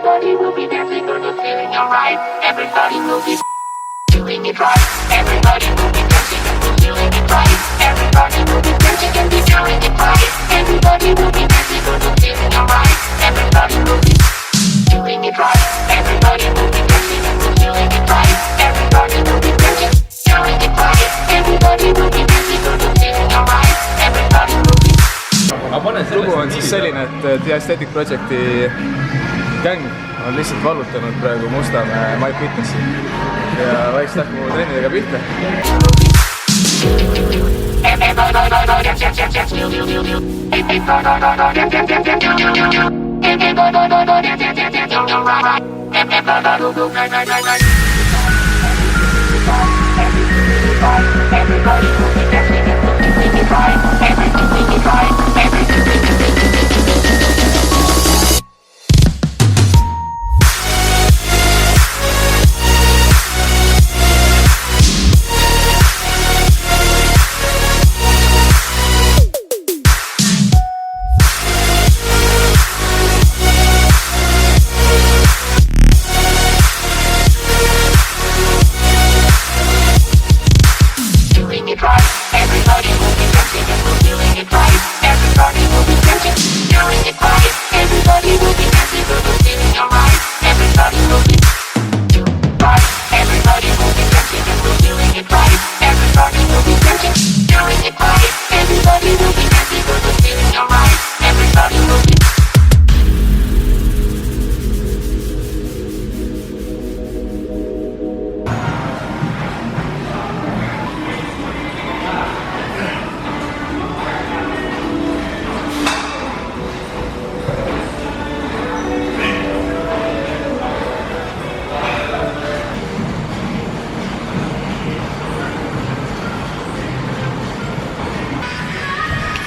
Everybody will be dancing for the feeling alright. Everybody will be doing it right. Everybody will be dancing and we're feeling it right. Everybody will be dancing and be doing it right. Everybody will be dancing for the feeling alright. Everybody will be doing it right. Everybody will be dancing and we're feeling it right. Everybody will be dancing, doing it right. Everybody will be dancing for the feeling alright. Everybody will be. Lugu on siis selline, et The Aesthetic Projecti gäng on lihtsalt vallutanud praegu Mustamäe Mike Fitnessi ja vaikselt hakkame trennidega pihta. Everybody will be dancing and we're doing it right. Everything is right.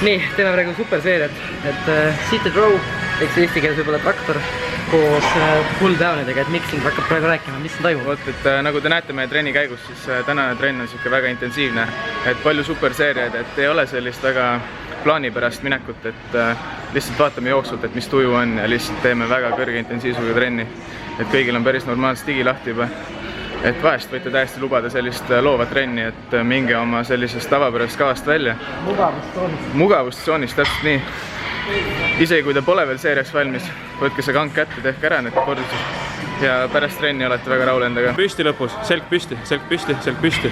Nii, teeme praegu superseeriat, et seated row, eks eesti keeles võib-olla traktor koos pull downidega, et mixing hakkab praegu rääkima, mis on toimub? Vot, et nagu te näete meie trenni käigus, siis tänane trenn on siuke väga intensiivne, et palju superseeriaid, et ei ole sellist väga plaanipärast minekut, et lihtsalt vaatame jooksvalt, et mis tuju on ja lihtsalt teeme väga kõrge intensiivsusega trenni, et kõigil on päris normaalselt digi lahti juba. Et vahest võite täiesti lubada sellist loovat trenni, et minge oma sellisest tavapärasest kavast välja. Mugavustsoonist, täpselt nii. Isegi kui te pole veel seeriaks valmis, võtke see kank kätte, tehke ära need kordused ja pärast trenni olete väga rahul endaga. Püsti lõpus, selg püsti, selg püsti, selg püsti.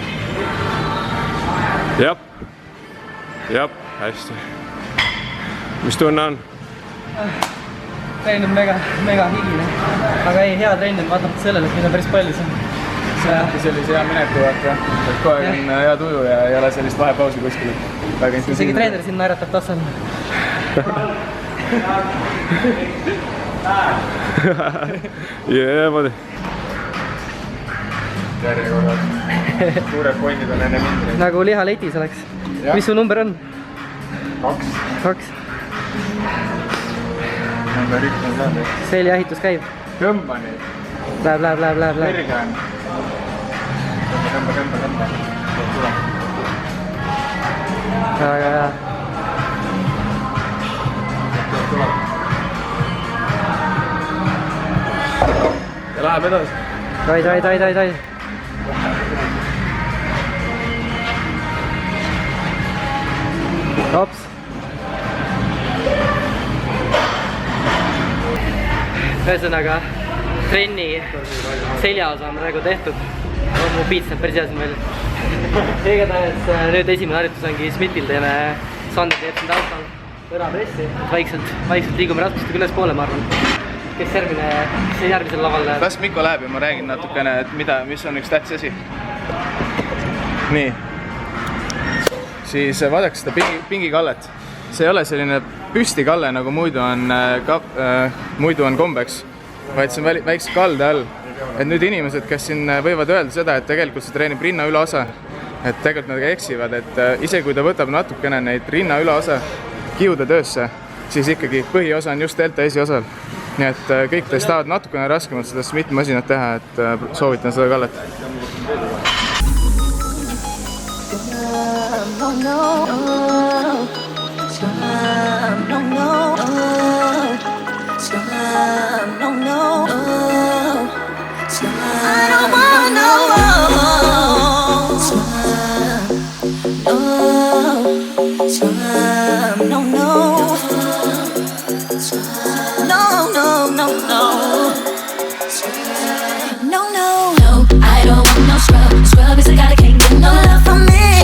Jap, hästi. Mis tunne on? Trenn on mega higine, aga ei, hea trenn on vaatamata sellele, et mida päris palju see on. See ongi sellise hea mineku vaata, et kogu aeg on hea tuju ja ei ole sellist vahepausi kuskil. Isegi treener siin naeratab tassal. Jee, moodi. Järjekorrad. Suured pointid on enne mindreid. Nagu lihaletis oleks. Mis su number on? 2. Number 1 on saanud. Seljaehitus käib. Tõmba nüüd. Läheb. Kõrge on. Tõmba. Väga hea. Ja läheb edasi. Dai. Hops. Ühesõnaga, trenni seljaosa on praegu tehtud. Mu piits näeb päris hea siin välja. Igatahes nüüd esimene harjutus ongi Smithil, teeme Sander teeb siin taustal võrapressi. Vaikselt liigume raskustega üles poole, ma arvan. Kes järgmisel laval läheb? Las Mikko läheb ja ma räägin natukene, et mis on üks tähtis asi. Nii. Siis vaadake seda pingikallet. See ei ole selline püstikalle, nagu muidu on kombeks, vaid see on väikse kalde all. Et nüüd inimesed, kes siin võivad öelda seda, et tegelikult see treenib rinna üleosa, et tegelikult nad ka eksivad, et ise kui ta võtab natukene neid rinna üleosa kiude töösse, siis ikkagi põhiosa on just delta esiosal. Nii et kõik teist tahavad natukene raskemalt seda Smith masinat teha, et soovitan seda kallet. No.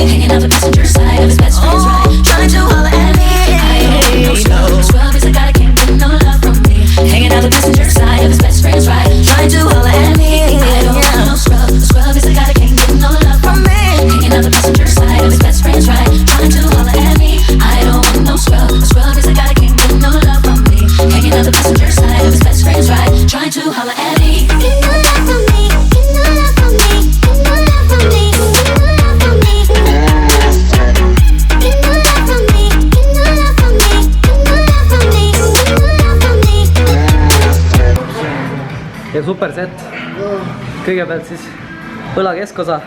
hanging out the passenger side of his best friend's ride, trying to holler at me. I don't want no scrub. Scrub is a guy that can't get no love from me. Hanging out the passenger side of his best friend's ride, trying to holler at me. I don't want no scrub. Scrub is a guy that can't get no love from me. Hanging out the passenger side of his best friend's ride, trying to holler at me. I don't want no scrub. Scrub is a guy that can't get no love from me. Hanging out the passenger side of his best friend's ride, trying to holler at me. Get no love from me. Get no love from me. Get no love from me. Get no love from me. Get no love from me. Get no love from me. Get no love from me. Get no love from me. ja supersett. kõigepealt siis õla keskosa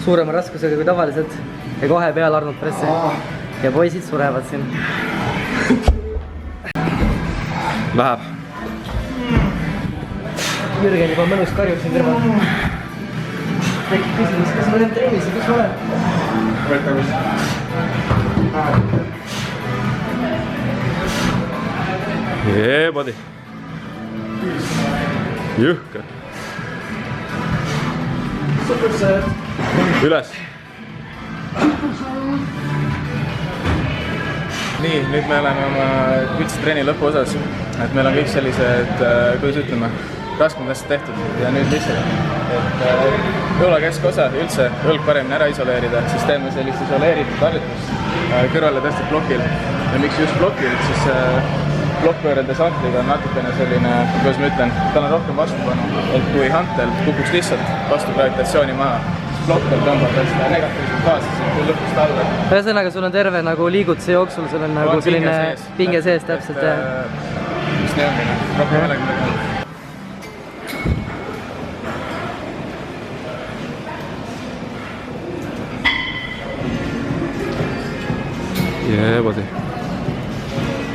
suurema raskusega kui tavaliselt ja kohe peale Arnold Pressi ja poisid surevad siin. Läheb. Jürgen juba mõnus karjub siin kõrval. Tekib küsimus, kas ma olen trennis ja kus ma olen? Võta kus. Jebodi. Jõhker. Üles. nii, nüüd me oleme oma kuldstreeni lõpuosas, et meil on kõik sellised, kuidas ütleme, raskemad asjad tehtud ja nüüd lihtsalt, et õla keskosa üldse õlg paremini ära isoleerida, siis teeme sellist isoleeritud harjutust kõrvale tõstud plokil. Ja miks just plokil, siis plokk võrreldes hantliga on natukene selline, kuidas ma ütlen, tal on rohkem vastupanu, et kui hantel kukuks lihtsalt vastu gravitatsiooni maha, siis plokk tõmbab seda negatiivselt kaasa, siis lõpust alla. Ühesõnaga, sul on terve nagu liigutuse jooksul, sul on nagu selline pinge sees täpselt. Just nii ongi, rohkem midagi midagi. Jebodi.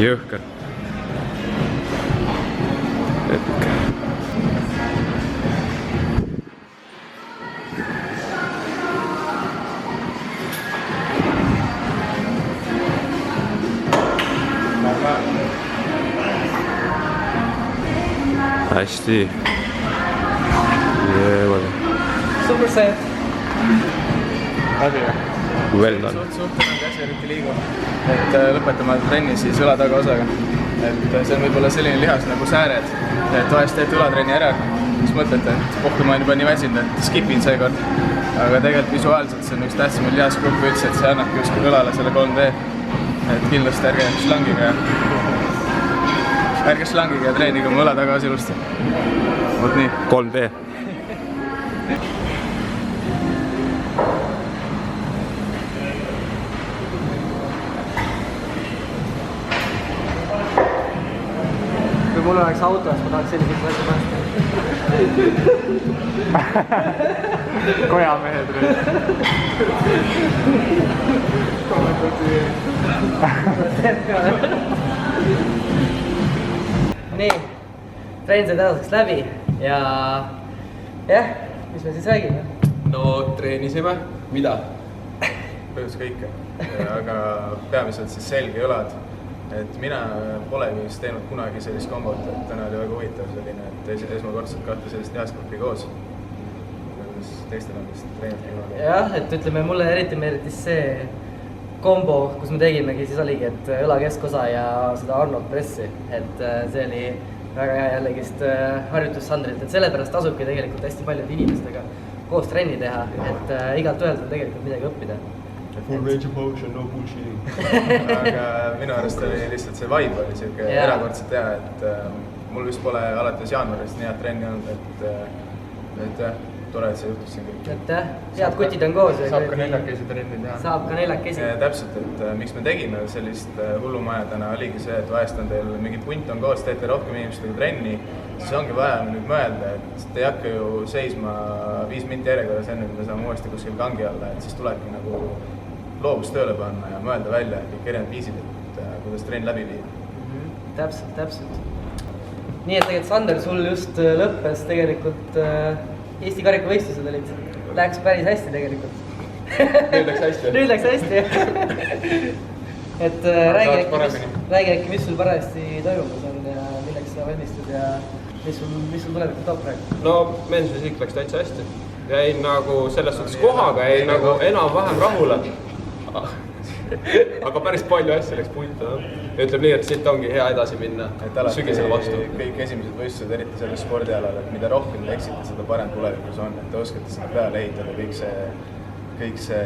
Jõhker. Epic. Hästi. Jebodi. Super set. Läbi või? Well done. Suhteliselt käsi eriti liigu, et lõpetame trenni siis õla tagaosaga. Et see on võib-olla selline lihas nagu sääred, et vahest teete õlatrenni ära, siis mõtlete, et pohku ma olen juba nii väsinud, et skipin seekord. Aga tegelikult visuaalselt see on üks tähtsamaid lihasgruppe üldse, et see annabki justkui õlale selle 3D. Et kindlasti ärge šlangiga ja treenige oma õla tagasi ilusti. Vot nii. 3D. Kui mul oleks auto, siis ma tahaks selliseks asja päästa. Kojamehed või? Nii, trenn sai tänaseks läbi ja jah, mis me siis räägime? No treenisime. Mida? Põhjus kõike, aga peamiselt siis selgi õlad. Et mina polegi vist teinud kunagi sellist kombot, et täna oli väga huvitav selline, et esmakordselt kahte sellist lihasgruppi koos. Teistel on vist treenid kunagi. Jah, et ütleme, mulle eriti meeldis see kombo, kus me tegimegi, siis oligi, et õla keskosa ja seda Arnold Pressi. Et see oli väga hea jällegist harjutus Sandrilt, et sellepärast tasubki tegelikult hästi paljude inimestega koos trenni teha, et igalt ühelt on tegelikult midagi õppida. Full range of motion, no bullshitting. Aga minu arust oli lihtsalt see vibe oli siuke erakordselt hea, et mul vist pole alates jaanuarist nii head trenni olnud, et jah, tore, et see juhtus siin kõik. Et head kutid on koos. Saab ka neljakesi trenni teha. Saab ka neljakesi. Täpselt, et miks me tegime sellist hullumaja täna oligi see, et vahest on teil mingi punt on koos, teete rohkem inimestega trenni, siis ongi vaja nüüd mõelda, et te ei hakka ju seisma 5 minti järjekorras enne, kui me saame uuesti kuskil kangi alla, et siis tulebki nagu loovust tööle panna ja mõelda välja kõik erinevad viisid, et kuidas trenn läbi viia. Täpselt, täpselt. Nii, et tegelikult Sander, sul just lõppes tegelikult Eesti karikavõistlused olid. Läks päris hästi tegelikult. Nüüd läks hästi. Nüüd läks hästi. Et räägi äkki, mis sul parajasti toimumas on ja milleks sa valmistud ja mis sul tulevikult toob praegu? No mensfüüsik läks täitsa hästi. jäin nagu selles suhtes kohaga, jäin nagu enam-vähem rahule. Aga päris palju asja läks puitu. Ütleb nii, et siit ongi hea edasi minna sügisele vastu. Kõik esimesed võistlused, eriti selles spordialal, et mida rohkem te eksite, seda parem tulevikus on, et te oskate seda peale ehitada, kõik see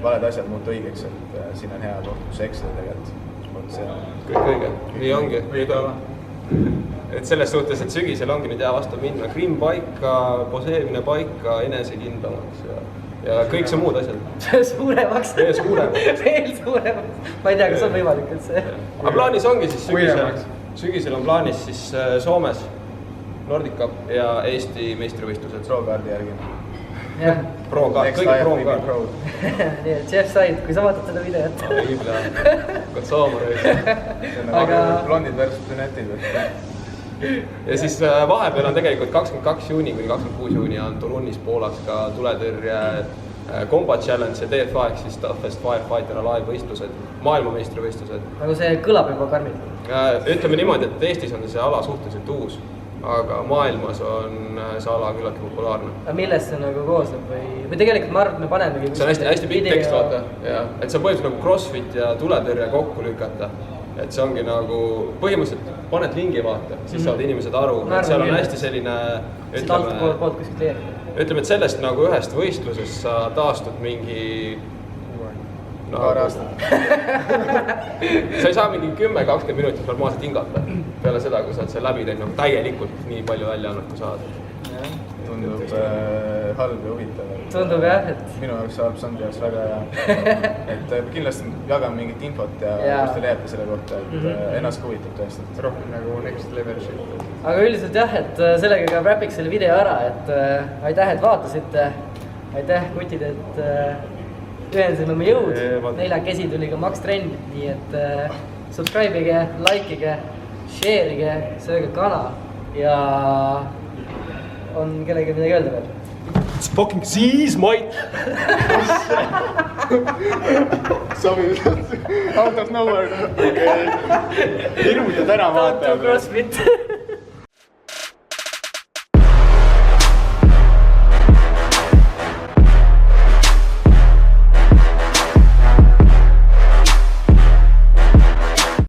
valed asjad muuta õigeks, et siin on hea koht, kus eksida tegelikult. Kõik õige, nii ongi. Et selles suhtes, et sügisel ongi nüüd hea vastu minna. Grimm paika, poseerimine paika, enesekindlamaks ja kõik see muud asjad. Suuremaks. Veel suuremaks. Veel suuremaks. Ma ei tea, kas on võimalik üldse. Aga plaanis ongi siis sügisel on plaanis siis Soomes Nordic Cup ja Eesti meistrivõistlused. Pro-kaardi järgi. Jah. Pro-kaard, kõige pro-kaard. Nii et Jeff Said, kui sa vaatad seda videot. Kod Soomere. See on nagu blondid versus brünetid. Ja siis vahepeal on tegelikult 22 juuni kuni 26 juuni on Tulunis Poolas ka tuletõrje Combat Challenge ja TFA ehk siis Toughest Firefighter Alive võistlused, maailmameistrivõistlused. Nagu see kõlab juba karmilt. Ütleme niimoodi, et Eestis on see ala suhteliselt uus, aga maailmas on see ala küllaltki populaarne. Aga millest see nagu koosneb või tegelikult ma arvan, et me panemegi... See on hästi pikk tekst, vaata. Et see on põhimõtteliselt nagu crossfit ja tuletõrje kokku lükata. Et see ongi nagu, põhimõtteliselt paned lingi vaata, siis saavad inimesed aru, et seal on hästi selline, ütleme, et sellest nagu ühest võistlusest sa taastud mingi paar aastat. Sa ei saa mingi 10-20 minutit normaalselt hingata peale seda, kui sa oled seal läbi teinud nagu täielikult nii palju välja annad, kui saad. Tundub halb ja huvitav. Tundub jah, et... Minu jaoks halb Sandi jaoks väga hea. Et kindlasti jagan mingit infot ja kus te leiate selle kohta, et ennast huvitab tõesti. Rohkem nagu next level shit. Aga üldiselt jah, et sellega ka wrapiks selle video ära, et aitäh, et vaatasite. Aitäh, kutid, et ühendasime oma jõud. Neljakesi tuli ka Max Trenn, nii et subscribe'ige, like'ige, share'ige, sööge kana ja on kellegi midagi öelda veel? It's fucking seas, mate! Out of nowhere. Hirmud ja täna vaatajad. Out of CrossFit.